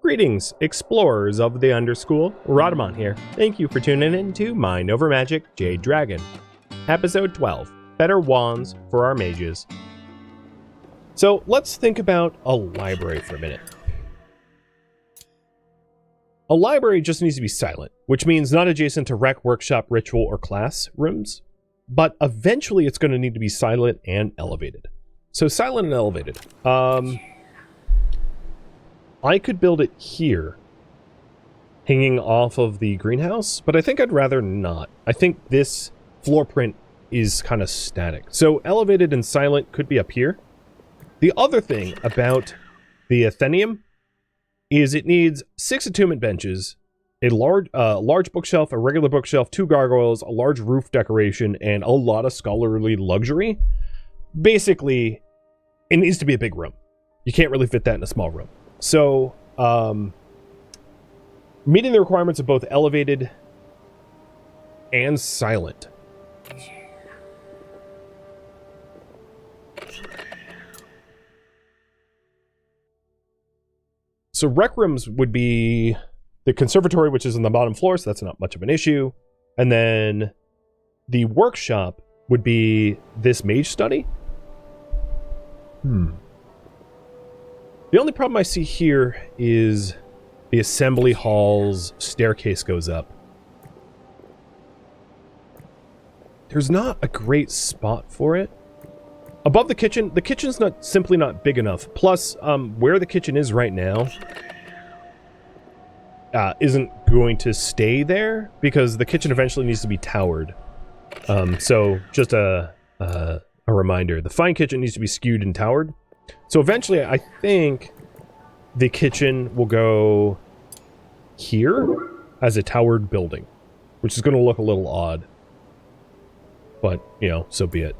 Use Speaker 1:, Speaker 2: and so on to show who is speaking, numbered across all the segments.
Speaker 1: Greetings, explorers of the Underschool. Rhadamant here. Thank you for tuning in to Mind Over Magic Jade Dragon. Episode 12, Better Wands for Our Mages. So let's think about a library for a minute. A library just needs to be silent, which means not adjacent to rec, workshop, ritual, or class rooms, but eventually it's going to need to be silent and elevated. So silent and elevated. I could build it here, hanging off of the greenhouse, but I think I'd rather not. I think this floor print is kind of static. So elevated and silent could be up here. The other thing about the atheneum is it needs 6 attunement benches, a large bookshelf, a regular bookshelf, 2 gargoyles, a large roof decoration, and a lot of scholarly luxury. Basically, it needs to be a big room. You can't really fit that in a small room. So, meeting the requirements of both elevated and silent. So rec rooms would be the conservatory, which is on the bottom floor, so that's not much of an issue. And then the workshop would be this mage study. The only problem I see here is the assembly hall's staircase goes up. There's not a great spot for it. Above the kitchen's simply not big enough. Plus, where the kitchen is right now isn't going to stay there because the kitchen eventually needs to be towered. So just a reminder, the fine kitchen needs to be skewed and towered. So eventually, I think the kitchen will go here as a towered building, which is going to look a little odd. But, you know, so be it.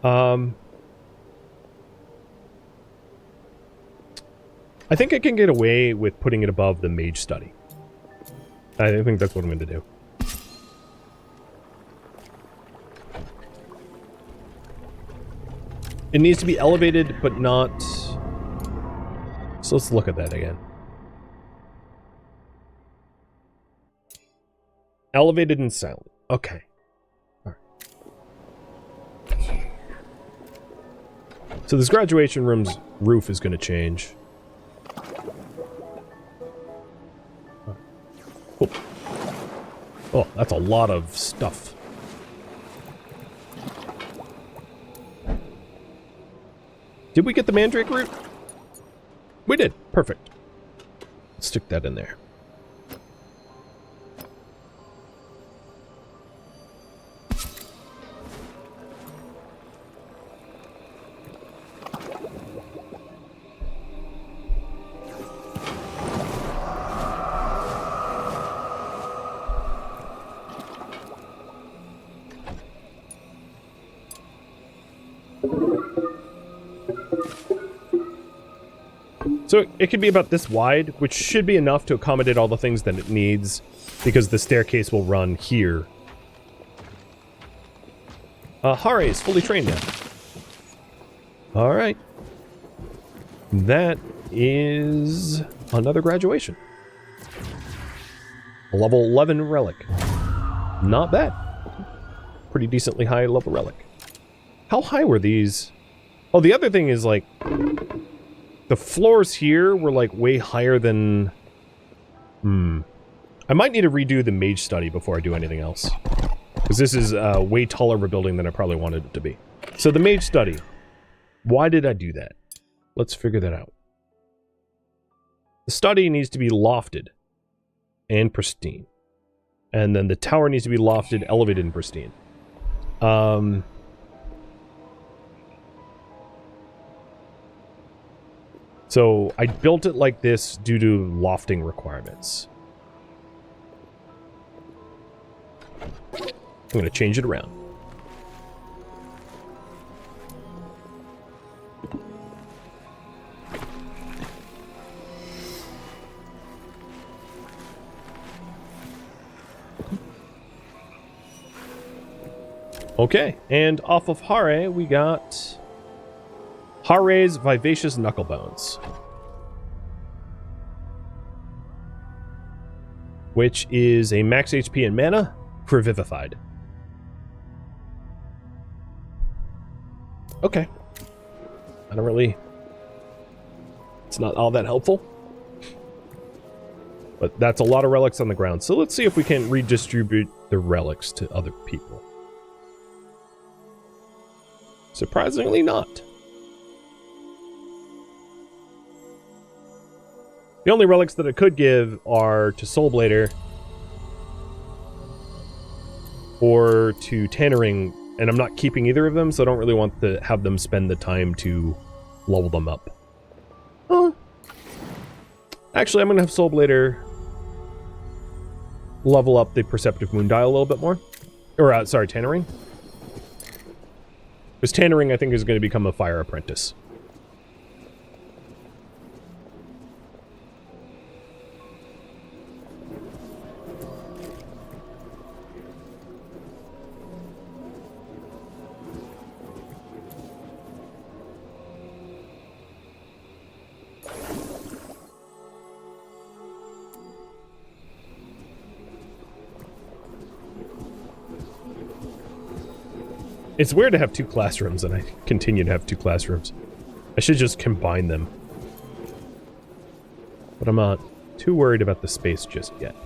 Speaker 1: I think I can get away with putting it above the mage study. I think that's what I'm going to do. It needs to be elevated, but not... So let's look at that again. Elevated and silent. Okay. All right. So this graduation room's roof is going to change. Oh, that's a lot of stuff. Did we get the mandrake root? We did. Perfect. Let's stick that in there. So it could be about this wide, which should be enough to accommodate all the things that it needs, because the staircase will run here. Hare is fully trained now. Alright. That is another graduation. A level 11 relic. Not bad. Pretty decently high level relic. How high were these? Oh, the other thing is, like... The floors here were, like, way higher than... I might need to redo the mage study before I do anything else. Because this is way taller of a building than I probably wanted it to be. So the mage study. Why did I do that? Let's figure that out. The study needs to be lofted and pristine. And then the tower needs to be lofted, elevated, and pristine. So I built it like this due to lofting requirements. I'm going to change it around. Okay, and off of Hare, we got Hare's Vivacious Knucklebones. which is a max HP and mana for Vivified. Okay. I don't really... It's not all that helpful. But that's a lot of relics on the ground. So let's see if we can redistribute the relics to other people. Surprisingly not. The only relics that I could give are to Soulblader or to Tannering, and I'm not keeping either of them, so I don't really want to have them spend the time to level them up. Actually, I'm going to have Soulblader level up the Perceptive Moondial a little bit more. Or, sorry, Tannering. Because Tannering, I think, is going to become a Fire Apprentice. It's weird to have two classrooms, and I continue to have two classrooms. I should just combine them. But I'm not too worried about the space just yet.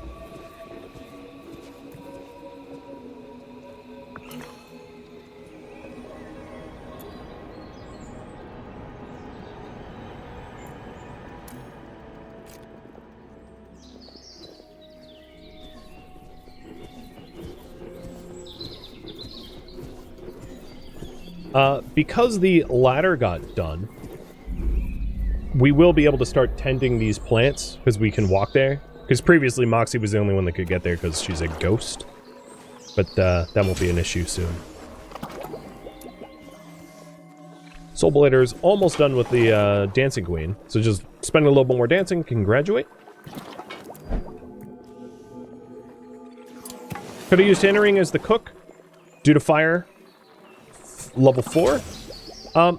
Speaker 1: Because the ladder got done, we will be able to start tending these plants, because we can walk there. Because previously Moxie was the only one that could get there because she's a ghost. But that won't be an issue soon. Soulblader's almost done with the Dancing Queen, so just spend a little bit more dancing, can graduate. Could have used Tannering as the cook, due to fire. Level 4?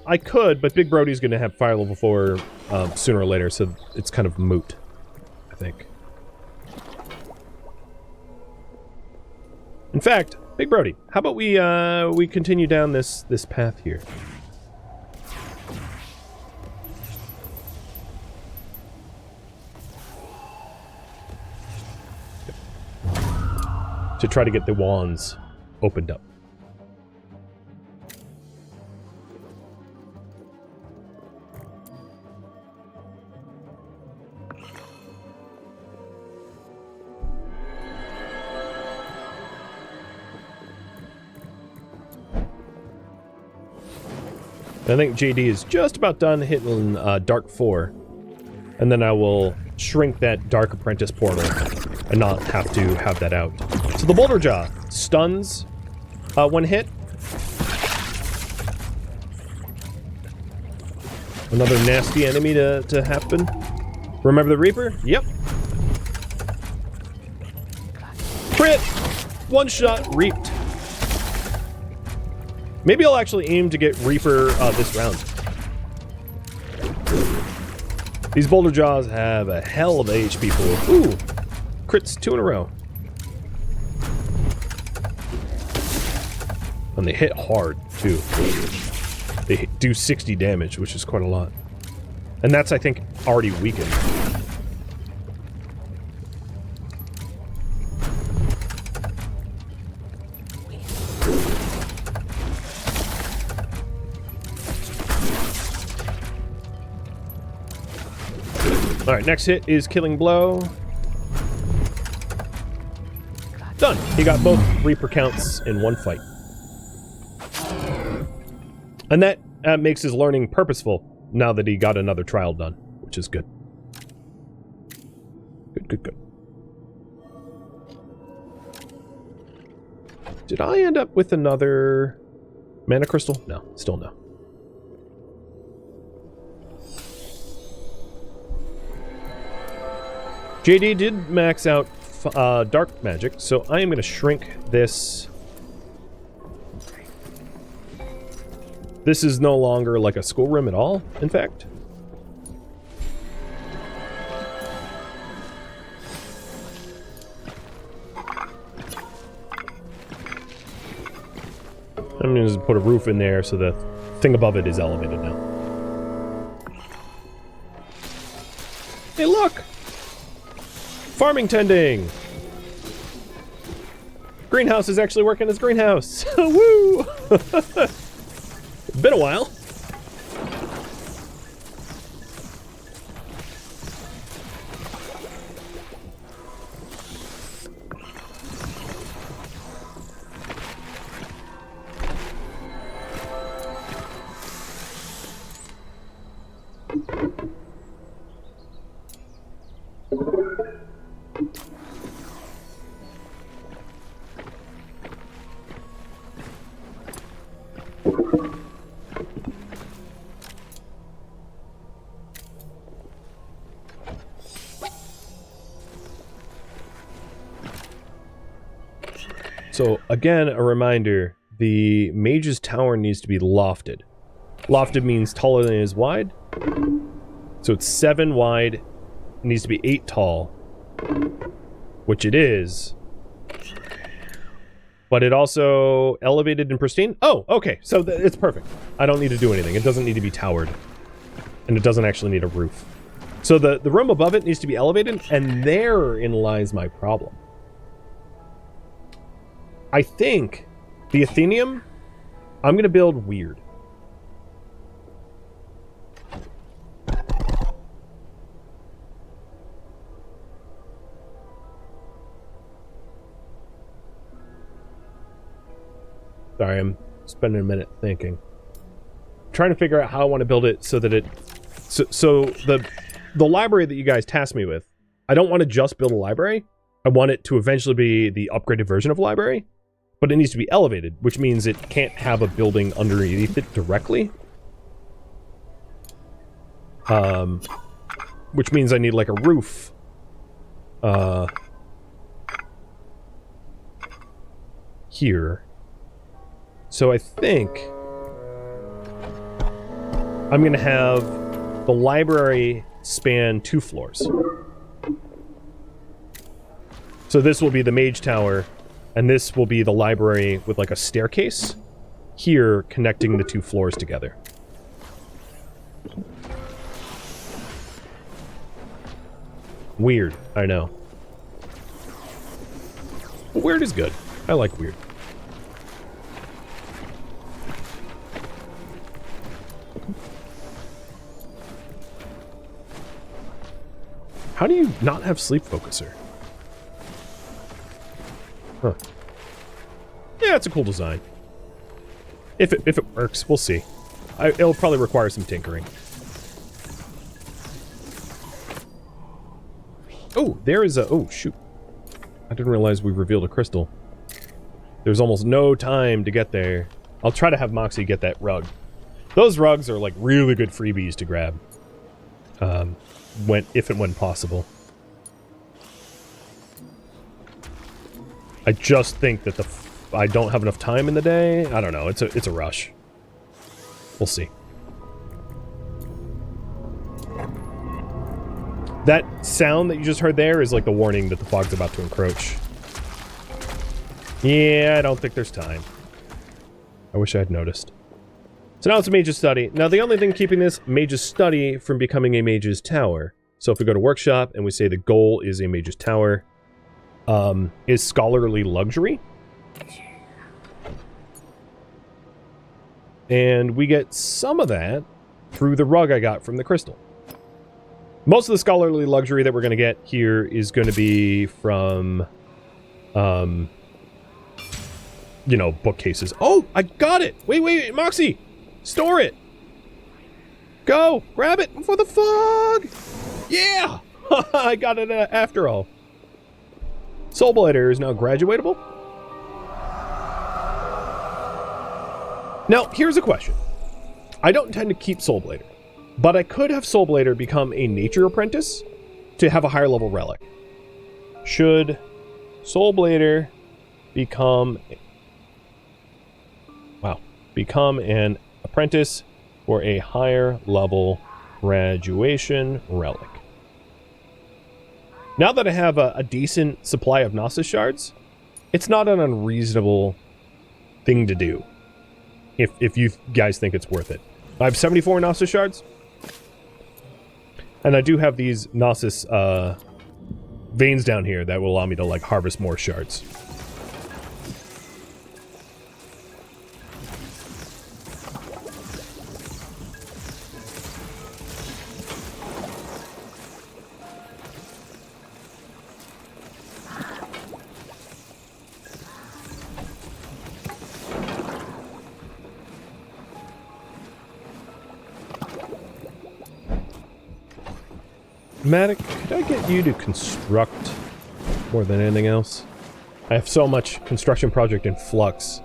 Speaker 1: I could, but Big Brody's going to have fire level 4 sooner or later, so it's kind of moot, I think. In fact, Big Brody, how about we continue down this path here? To try to get the wands opened up. I think JD is just about done hitting Dark 4. And then I will shrink that Dark Apprentice portal and not have to have that out. So the Boulder Jaw stuns when hit. Another nasty enemy to happen. Remember the Reaper? Yep. Crit! One shot, reaped. Maybe I'll actually aim to get Reaper this round. These Boulder Jaws have a hell of a HP pool. Ooh! Crits 2 in a row. And they hit hard, too. They do 60 damage, which is quite a lot. And that's, I think, already weakened. Alright, next hit is Killing Blow. Done. He got both Reaper counts in one fight. And that makes his learning purposeful now that he got another trial done, which is good. Good. Did I end up with another mana crystal? No, still no. JD did max out dark magic, so I am going to shrink this. This is no longer like a schoolroom at all, in fact. I'm going to just put a roof in there so the thing above it is elevated now. Hey, look! Farming tending! Greenhouse is actually working as greenhouse. Woo! Been a while. So, again, a reminder, the Mage's Tower needs to be lofted. Lofted means taller than it is wide. So it's 7 wide, it needs to be 8 tall, which it is. But it also elevated and pristine. Oh, okay, so it's perfect. I don't need to do anything. It doesn't need to be towered. And it doesn't actually need a roof. So the room above it needs to be elevated, and therein lies my problem. I think the atheneum, I'm going to build weird. Sorry, I'm spending a minute thinking. I'm trying to figure out how I want to build it so that it... So the library that you guys tasked me with, I don't want to just build a library. I want it to eventually be the upgraded version of a library. But it needs to be elevated, which means it can't have a building underneath it directly. Which means I need like a roof. Here. So I think I'm going to have the library span 2 floors. So this will be the Mage Tower. And this will be the library with like a staircase here connecting the 2 floors together. Weird, I know. But weird is good. I like weird. How do you not have sleep focuser? Huh. Yeah, it's a cool design. If it works, we'll see. It'll probably require some tinkering. Oh, there is a... Oh, shoot. I didn't realize we revealed a crystal. There's almost no time to get there. I'll try to have Moxie get that rug. Those rugs are like really good freebies to grab. If and when possible. I just think that I don't have enough time in the day. I don't know. It's a rush. We'll see. That sound that you just heard there is like the warning that the fog's about to encroach. Yeah, I don't think there's time. I wish I had noticed. So now it's a Mage's Study. Now the only thing keeping this Mage's Study from becoming a Mage's Tower. So if we go to Workshop and we say the goal is a Mage's Tower, is Scholarly Luxury. And we get some of that through the rug I got from the crystal. Most of the Scholarly Luxury that we're going to get here is going to be from, you know, bookcases. Oh, I got it! Wait, Moxie! Store it! Go! Grab it before the fog! Yeah! I got it after all. Soulblighter is now graduatable. Now, here's a question. I don't intend to keep Soulblighter, but I could have Soulblighter become a nature apprentice to have a higher level relic. Should Soulblighter become an apprentice for a higher level graduation relic? Now that I have a decent supply of Gnosis shards, it's not an unreasonable thing to do. if you guys think it's worth it. I have 74 Gnosis shards. And I do have these Gnosis veins down here that will allow me to, like, harvest more shards. Matic, could I get you to construct more than anything else? I have so much construction project in flux.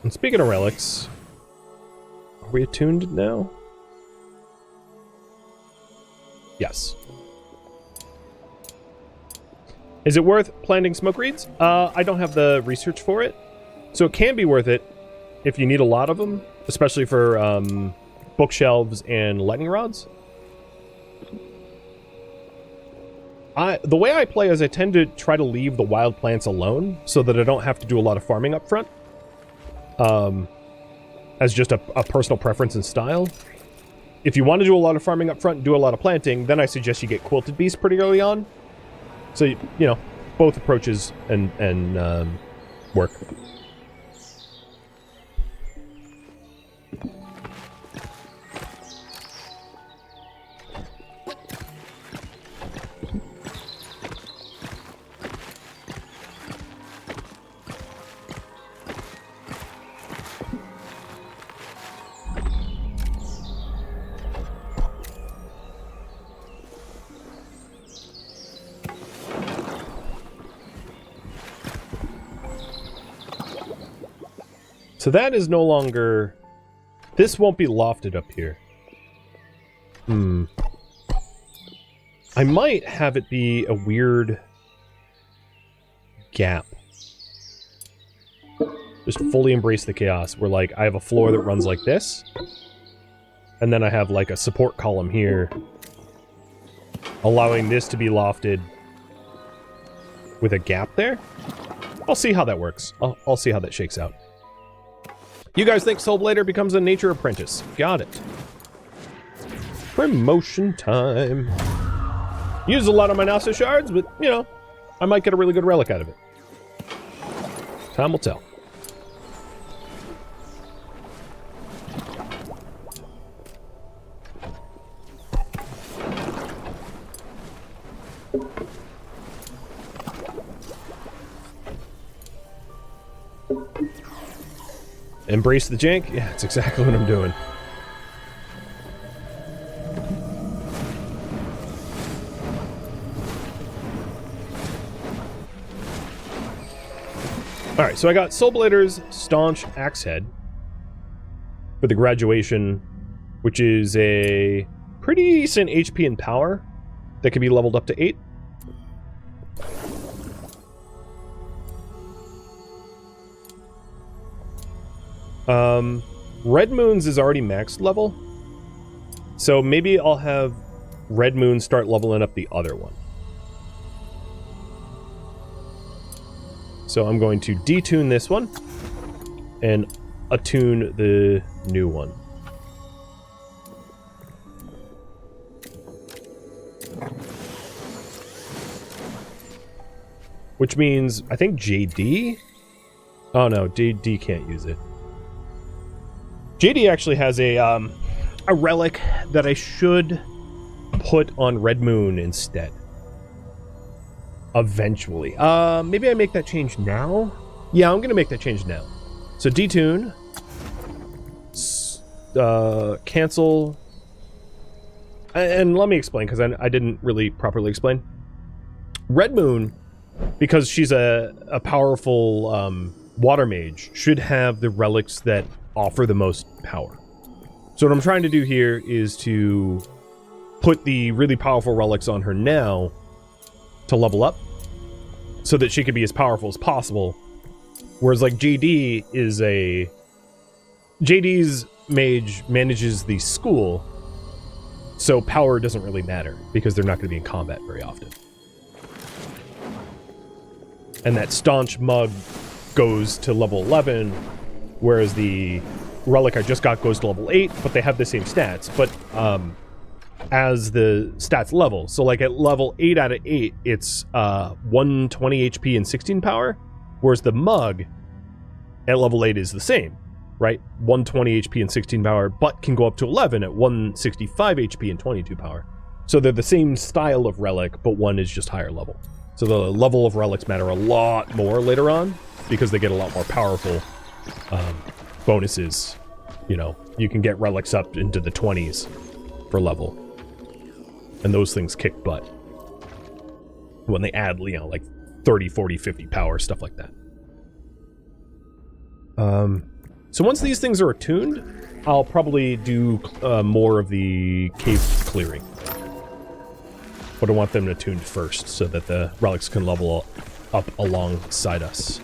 Speaker 1: And speaking of relics, are we attuned now? Yes. Is it worth planting smoke reeds? I don't have the research for it. So it can be worth it if you need a lot of them, especially for bookshelves and lightning rods. The way I play is I tend to try to leave the wild plants alone so that I don't have to do a lot of farming up front. As just a personal preference and style. If you want to do a lot of farming up front and do a lot of planting, then I suggest you get quilted beasts pretty early on. So, you know, both approaches and work. So that is no longer... This won't be lofted up here. I might have it be a weird gap. Just fully embrace the chaos, where, like, I have a floor that runs like this. And then I have, like, a support column here, allowing this to be lofted with a gap there. I'll see how that works. I'll see how that shakes out. You guys think Soulblader becomes a nature apprentice? Got it. Promotion time. Use a lot of my Gnosis shards, but, you know, I might get a really good relic out of it. Time will tell. Embrace the jank? Yeah, that's exactly what I'm doing. Alright, so I got Soulblader's Staunch Axehead for the graduation, which is a pretty decent HP and power that can be leveled up to 8. Red Moon's is already maxed level, so maybe I'll have Red Moon start leveling up the other one. So I'm going to detune this one and attune the new one. Which means, I think JD? Oh no, JD can't use it. JD actually has a relic that I should put on Red Moon instead. Eventually. Maybe I make that change now? Yeah, I'm gonna make that change now. So detune. Cancel. And let me explain, because I didn't really properly explain. Red Moon, because she's a powerful water mage, should have the relics that offer the most power. So what I'm trying to do here is to put the really powerful relics on her now, to level up so that she could be as powerful as possible. Whereas like JD's mage manages the school, so power doesn't really matter because they're not going to be in combat very often. And that staunch mug goes to level 11, whereas the relic I just got goes to level 8, but they have the same stats. But as the stats level, so like at level 8 out of 8, it's 120 HP and 16 power, whereas the mug at level 8 is the same, right? 120 HP and 16 power, but can go up to 11 at 165 HP and 22 power. So they're the same style of relic, but one is just higher level. So the level of relics matter a lot more later on because they get a lot more powerful bonuses. You know, you can get relics up into the 20s for level. And those things kick butt. When they add, you know, like 30, 40, 50 power, stuff like that. So once these things are attuned, I'll probably do more of the cave clearing. But I want them attuned first so that the relics can level up alongside us.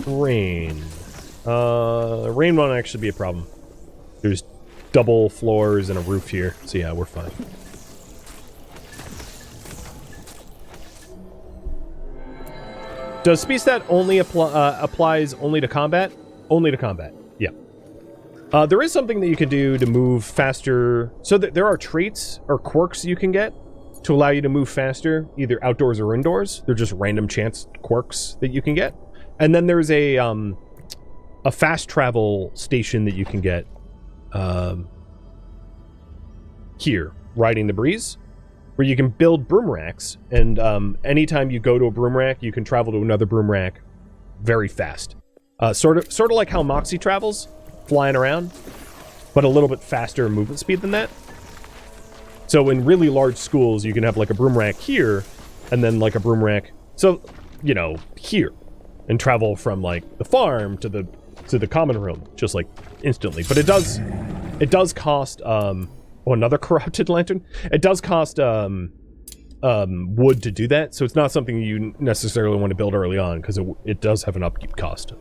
Speaker 1: Rain. Rain won't actually be a problem. There's double floors and a roof here, so yeah, we're fine. Does speed stat only applies only to combat? Only to combat, yeah. There is something that you can do to move faster. So there are traits or quirks you can get to allow you to move faster, either outdoors or indoors. They're just random chance quirks that you can get. And then there's a fast travel station that you can get here, Riding the Breeze, where you can build broom racks, and anytime you go to a broom rack, you can travel to another broom rack very fast. Sort of like how Moxie travels, flying around, but a little bit faster movement speed than that. So in really large schools, you can have like a broom rack here, and then like a broom rack, so, you know, here, and travel from like the farm to the common room, just like instantly. But it does cost, oh, another corrupted lantern? It does cost wood to do that, so it's not something you necessarily want to build early on, because it does have an upkeep cost.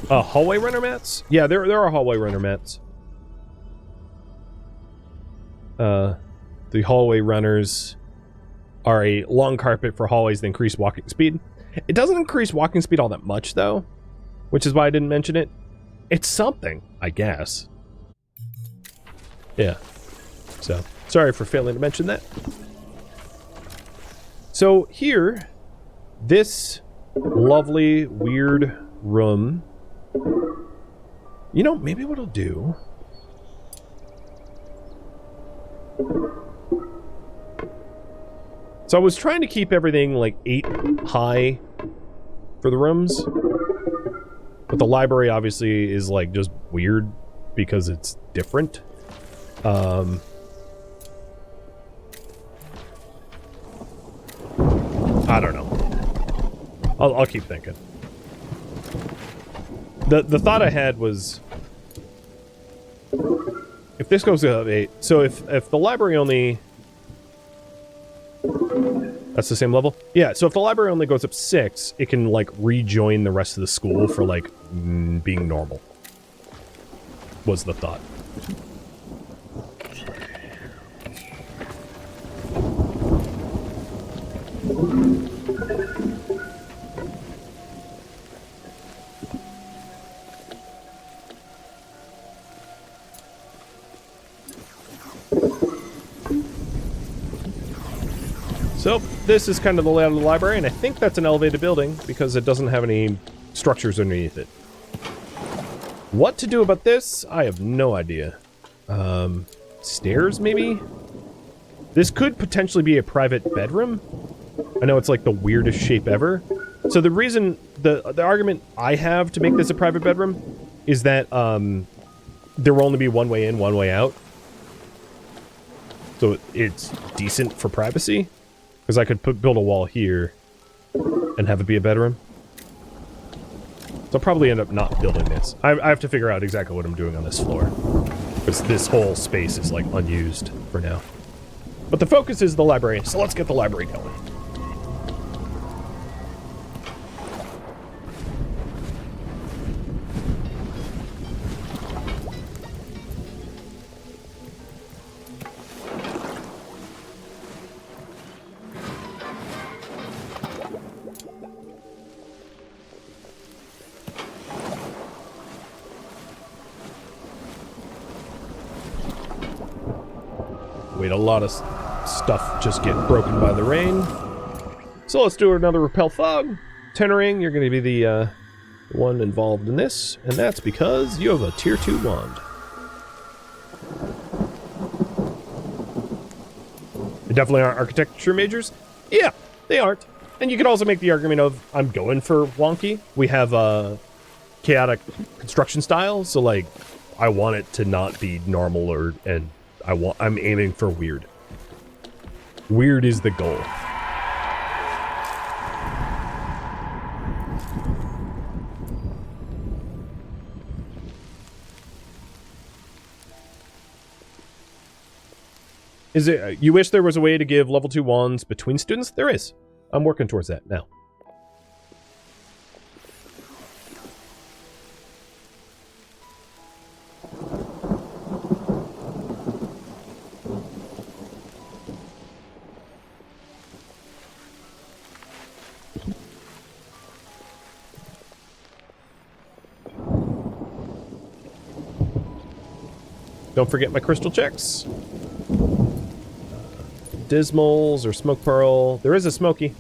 Speaker 1: Hallway runner mats? Yeah, there are hallway runner mats. The hallway runners are a long carpet for hallways that increase walking speed. It doesn't increase walking speed all that much, though, which is why I didn't mention it. It's something, I guess. Yeah. So, sorry for failing to mention that. So, here, this lovely, weird room. You know, maybe what I'll do... So I was trying to keep everything like 8 high for the rooms. But the library obviously is like just weird because it's different. I don't know. I'll keep thinking. The thought I had was, if this goes to 8, so if the library only... That's the same level? Yeah, so if the library only goes up 6, it can, like, rejoin the rest of the school for, like, being normal. Was the thought. So, this is kind of the layout of the library, and I think that's an elevated building because it doesn't have any structures underneath it. What to do about this? I have no idea. Stairs, maybe? This could potentially be a private bedroom. I know it's like the weirdest shape ever. So the reason, the argument I have to make this a private bedroom is that there will only be one way in, one way out. So it's decent for privacy. Because I could build a wall here and have it be a bedroom. So I'll probably end up not building this. I have to figure out exactly what I'm doing on this floor. Because this whole space is, like, unused for now. But the focus is the library, so let's get the library going. Wait, a lot of stuff just get broken by the rain. So let's do another Repel Fog. Tenoring, you're going to be the one involved in this, and that's because you have a Tier 2 wand. They definitely aren't architecture majors? Yeah, they aren't. And you could also make the argument of, I'm going for wonky. We have a chaotic construction style, so, like, I want it to not be normal and I'm aiming for weird. Weird is the goal. Is it, you wish there was a way to give level 2 wands between students? There is. I'm working towards that now. Don't forget my crystal checks. Dismals or smoke pearl. There is a smoky.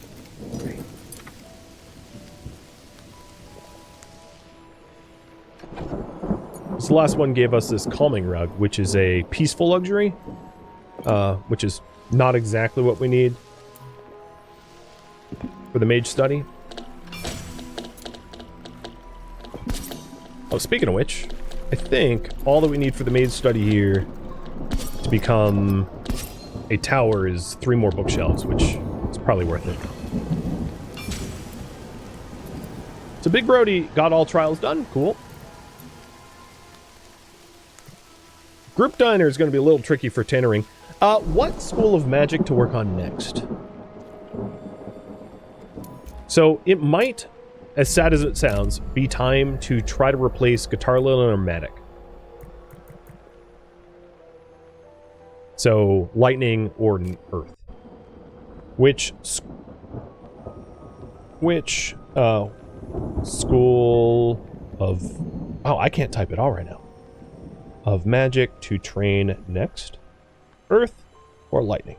Speaker 1: This last one gave us this calming rug, which is a peaceful luxury, which is not exactly what we need for the mage study. Oh, speaking of which, I think all that we need for the mage study here to become a tower is 3 more bookshelves, which is probably worth it. So Big Brody got all trials done. Cool. Group diner is going to be a little tricky for tannering. What school of magic to work on next? So it might, as sad as it sounds, be time to try to replace Guitar Lily and Matic. So lightning or earth. Which school of... Oh, I can't type it all right now. Of magic to train next? Earth or lightning?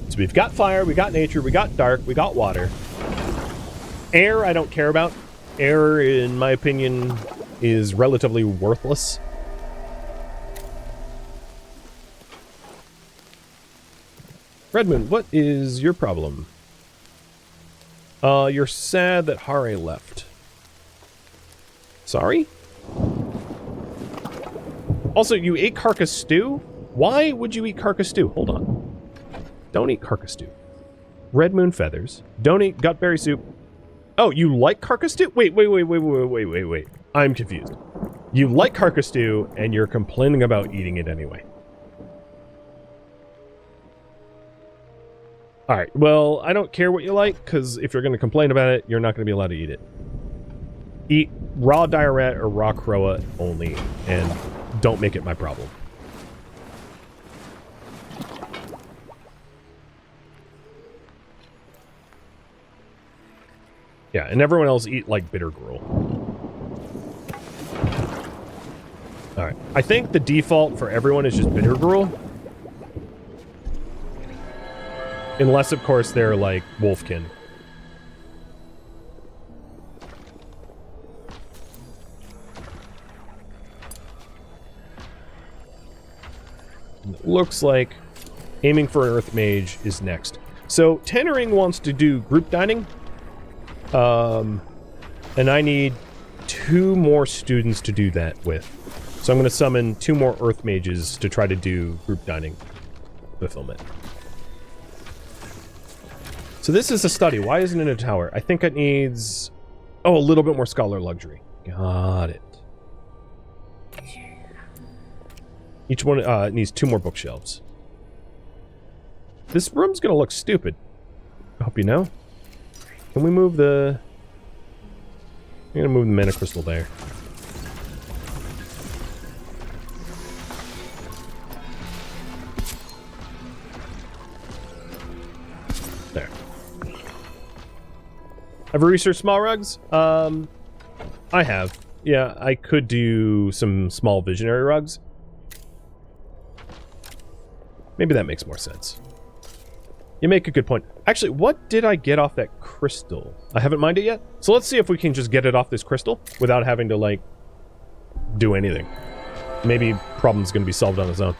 Speaker 1: So we've got fire, we got nature, we got dark, we got water. Air I don't care about. Air, in my opinion, is relatively worthless. Redmoon, what is your problem? You're sad that Hare left. Sorry? Also, you ate carcass stew? Why would you eat carcass stew? Hold on. Don't eat carcass stew. Red moon feathers. Don't eat gutberry soup. Oh, you like carcass stew? Wait. I'm confused. You like carcass stew, and you're complaining about eating it anyway. Alright, well, I don't care what you like, because if you're going to complain about it, you're not going to be allowed to eat it. Eat raw dire rat or raw croa only, and don't make it my problem. Yeah, and everyone else eat, like, bitter gruel. Alright, I think the default for everyone is just bitter gruel. Unless, of course, they're, like, wolfkin. It looks like aiming for an Earth Mage is next. So, Tannering wants to do group dining. And I need 2 more students to do that with. So I'm going to summon 2 more Earth Mages to try to do group dining fulfillment. So this is a study. Why isn't it a tower? I think it needs... Oh, a little bit more scholar luxury. Got it. Each one needs 2 more bookshelves. This room's going to look stupid. I hope you know. Can we move the... I'm going to move the mana crystal there. There. Have we researched small rugs? I have. Yeah, I could do some small visionary rugs. Maybe that makes more sense. You make a good point. Actually, what did I get off that crystal? I haven't mined it yet. So let's see if we can just get it off this crystal without having to, like, do anything. Maybe problem's going to be solved on its own.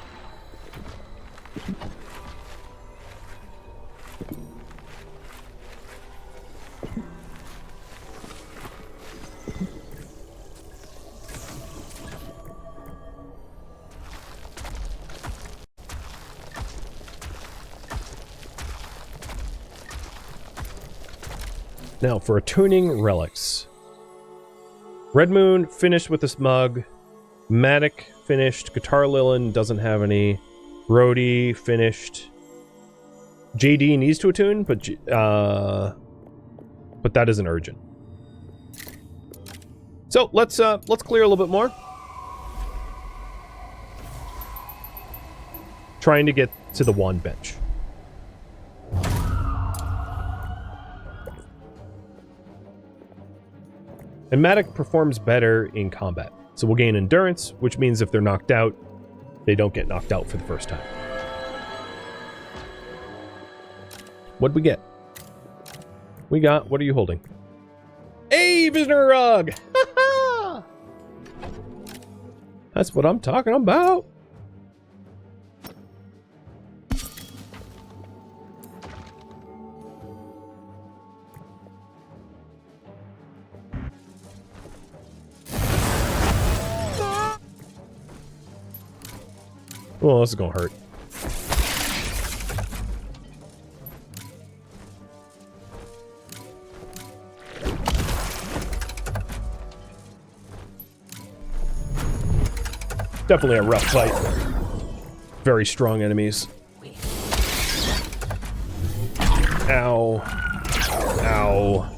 Speaker 1: Now, for attuning relics. Red Moon finished with this mug. Matic finished. Guitar Lilin doesn't have any. Brody finished. JD needs to attune, but that isn't urgent. So let's clear a little bit more. Trying to get to the wand bench. And Matic performs better in combat. So we'll gain endurance, which means if they're knocked out, they don't get knocked out for the first time. What'd we get? We got, what are you holding? Hey, Visitor Rug! That's what I'm talking about. Well, this is gonna hurt. Definitely a rough fight. Very strong enemies. Ow. Ow.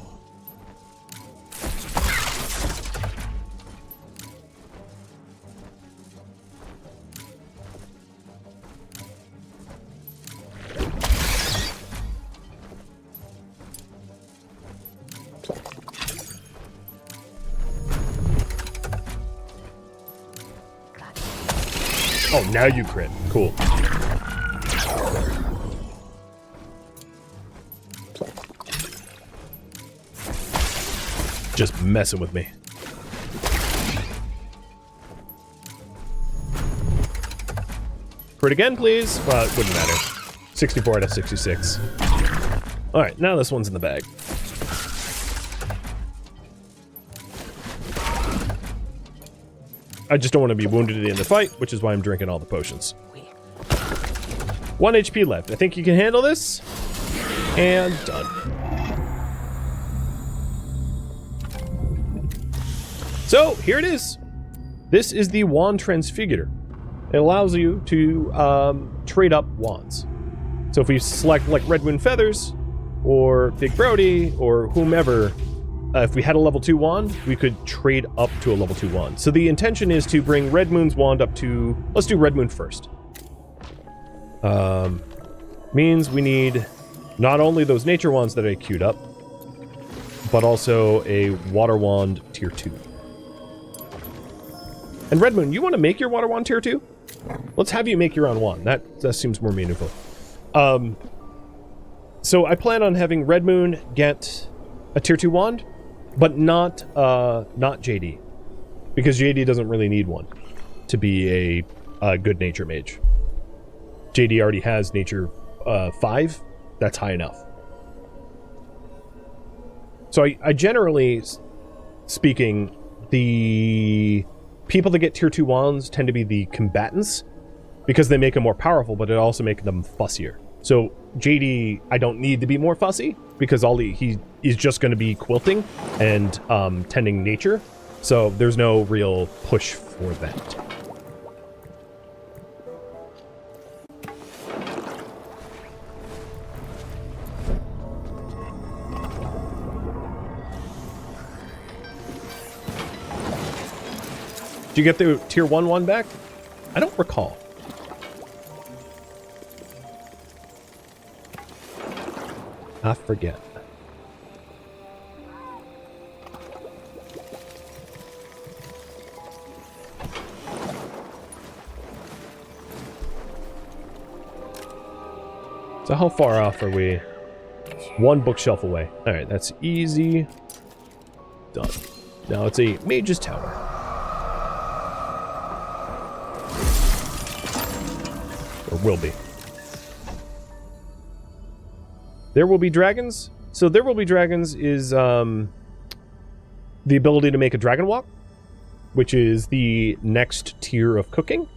Speaker 1: Oh, now you crit. Cool. Just messing with me. Crit again, please. Well, it wouldn't matter. 64 out of 66. Alright, now this one's in the bag. I just don't want to be wounded in the fight, which is why I'm drinking all the potions. 1 HP left. I think you can handle this. And done. So, here it is. This is the Wand Transfigurator. It allows you to trade up wands. So if we select like Red Moon Feathers, or Big Brody, or whomever, if we had a level 2 wand, we could trade up to a level 2 wand. So the intention is to bring Red Moon's wand up to... Let's do Red Moon first. Means we need not only those nature wands that I queued up, but also a water wand tier 2. And Red Moon, you want to make your water wand tier 2? Let's have you make your own wand. That seems more meaningful. So I plan on having Red Moon get a tier 2 wand, but not JD, because JD doesn't really need one to be a good nature mage. JD already has nature 5. That's high enough. So I generally speaking, the people that get tier 2 wands tend to be the combatants because they make them more powerful, but it also makes them fussier. So JD, I don't need to be more fussy because he is just going to be quilting and tending nature. So there's no real push for that. Did you get the tier 1 one back? I don't recall. I forget. So how far off are we? One bookshelf away. Alright, that's easy. Done. Now it's a Mage's Tower. Or will be. There Will Be Dragons. So There Will Be Dragons is the ability to make a dragon walk, which is the next tier of cooking.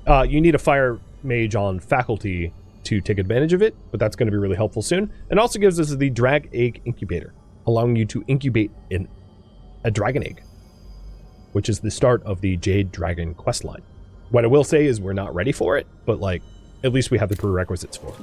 Speaker 1: You need a fire mage on faculty to take advantage of it, but that's going to be really helpful soon. And also gives us the drag egg incubator, allowing you to incubate a dragon egg, which is the start of the Jade Dragon questline. What I will say is we're not ready for it, but like at least we have the prerequisites for it.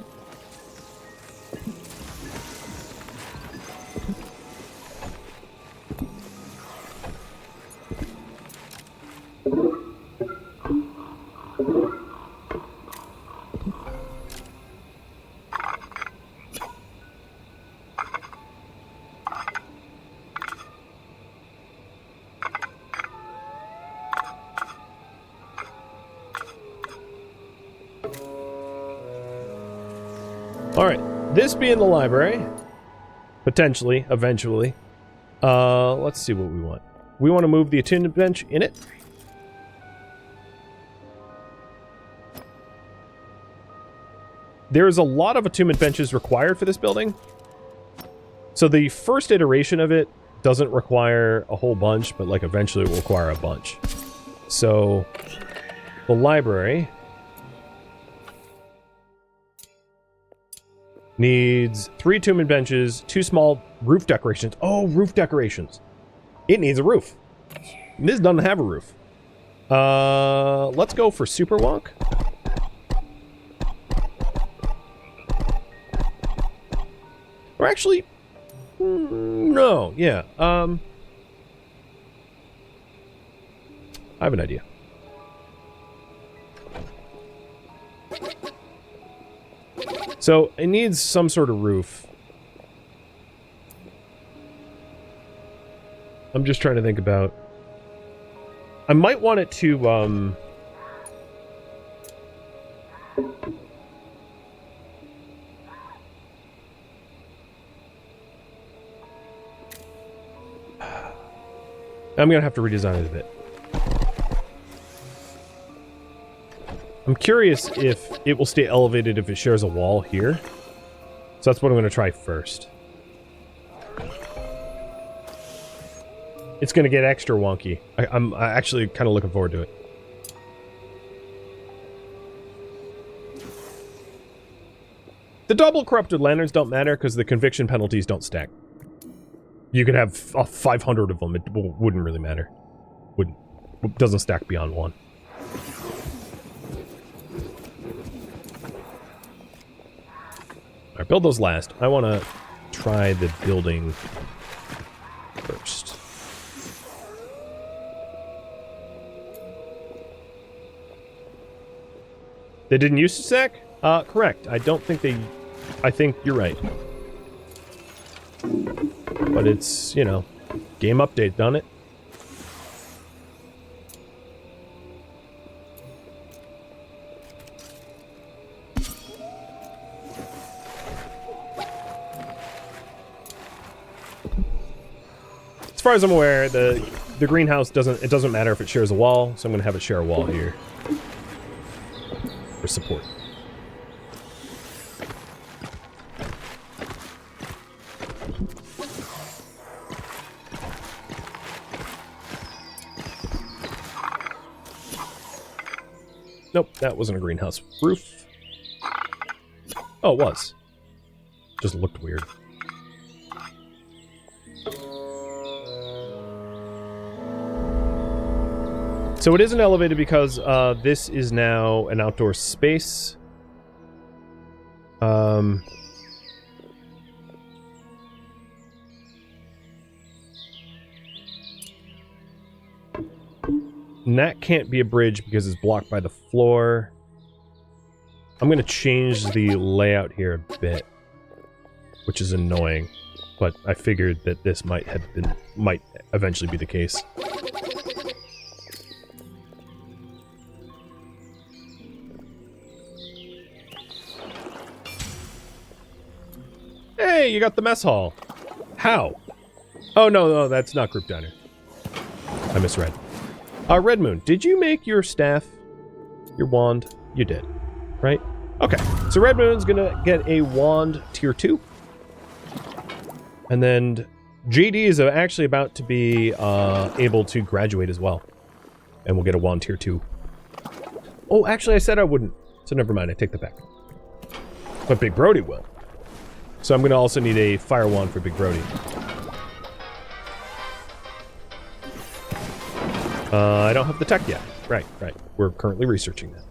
Speaker 1: Alright, this being the library, potentially, eventually, let's see what we want. We want to move the attunement bench in it. There's a lot of attunement benches required for this building. So the first iteration of it doesn't require a whole bunch, but like eventually it will require a bunch. So the library needs 3 attunement benches, 2 small roof decorations. Oh, roof decorations. It needs a roof. This doesn't have a roof. Let's go for Super Wonk. Or actually, no, yeah. I have an idea. So it needs some sort of roof. I'm just trying to think about. I might want it to I'm gonna have to redesign it a bit. I'm curious if it will stay elevated if it shares a wall here. So that's what I'm gonna try first. It's gonna get extra wonky. I'm actually kind of looking forward to it. The double corrupted lanterns don't matter because the conviction penalties don't stack. You could have 500 of them. It wouldn't really matter. Doesn't stack beyond 1. Alright, build those last. I want to try the building first. They didn't use to stack? Correct. I don't think they... I think you're right. But it's, you know, game update, done it? As far as I'm aware, the greenhouse doesn't matter if it shares a wall, so I'm gonna have it share a wall here. For support. Nope, that wasn't a greenhouse roof. Oh, it was. Just looked weird. So it isn't elevated because this is now an outdoor space. And that can't be a bridge because it's blocked by the floor. I'm going to change the layout here a bit, which is annoying, but I figured that this might eventually be the case. Hey, you got the mess hall. How? Oh, no, that's not group diner. I misread. Red Moon, did you make your staff, your wand? You did, right? Okay, so Red Moon's gonna get a wand tier 2. And then JD is actually about to be able to graduate as well. And we'll get a wand tier 2. Oh, actually I said I wouldn't, so never mind, I take that back. But Big Brody will. So I'm gonna also need a fire wand for Big Brody. I don't have the tech yet. Right. We're currently researching that.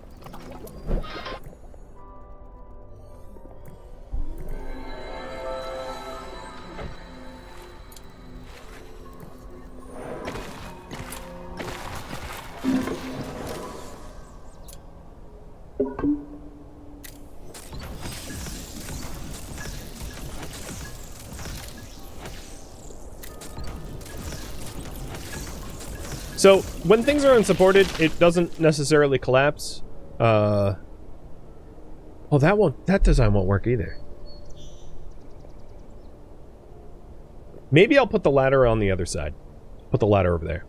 Speaker 1: So, when things are unsupported, it doesn't necessarily collapse. Oh, that design won't work either. Maybe I'll put the ladder on the other side. Put the ladder over there.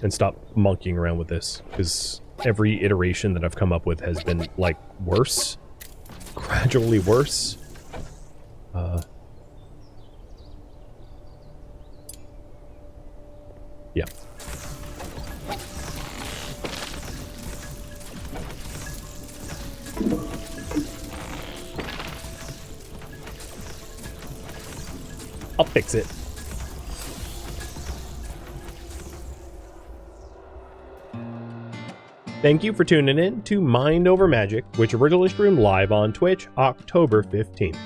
Speaker 1: And stop monkeying around with this. Because every iteration that I've come up with has been, like, worse. Gradually worse. Yeah. I'll fix it. Thank you for tuning in to Mind Over Magic, which originally streamed live on Twitch October 15th.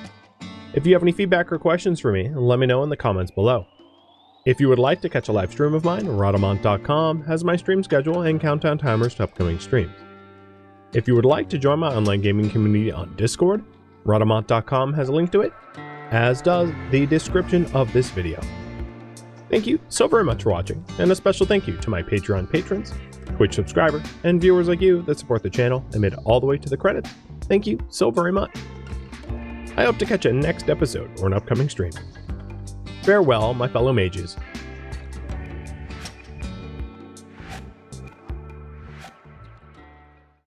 Speaker 1: If you have any feedback or questions for me, let me know in the comments below. If you would like to catch a live stream of mine, Rhadamant.com has my stream schedule and countdown timers to upcoming streams. If you would like to join my online gaming community on Discord, Rhadamant.com has a link to it, as does the description of this video. Thank you so very much for watching, and a special thank you to my Patreon patrons, Twitch subscribers, and viewers like you that support the channel and made it all the way to the credits. Thank you so very much. I hope to catch you next episode or an upcoming stream. Farewell, my fellow mages,